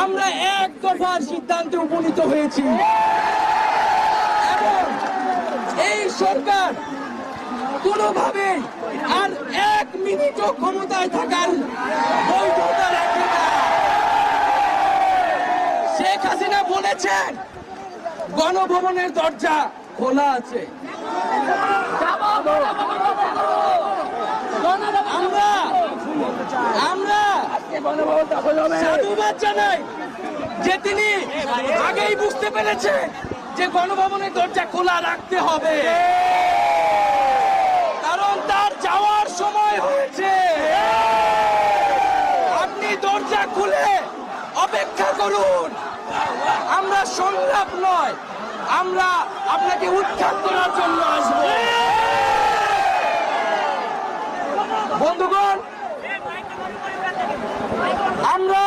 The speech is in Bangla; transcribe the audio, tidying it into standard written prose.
আমরা এক দফার সিদ্ধান্তে উপনীত হয়েছি এবং এই সরকার কোনোভাবে আর 1 মিনিটও ক্ষমতায় থাকার বৈধতা রাখে না। শেখ হাসিনা বলেছেন গণভবনের দরজা খোলা আছে। আমরা সাধুবাদ জানাই যে তিনি আগেই বুঝতে পেরেছেন যে গণভবনের দরজা খোলা রাখতে হবে, কারণ তার যাওয়ার সময় হয়েছে। আপনি দরজা খুলে অপেক্ষা করুন। আমরা সংলাপ নয়, আমরা আপনাকে উৎখাত করার জন্য আসব। বন্ধুগণ, আমরা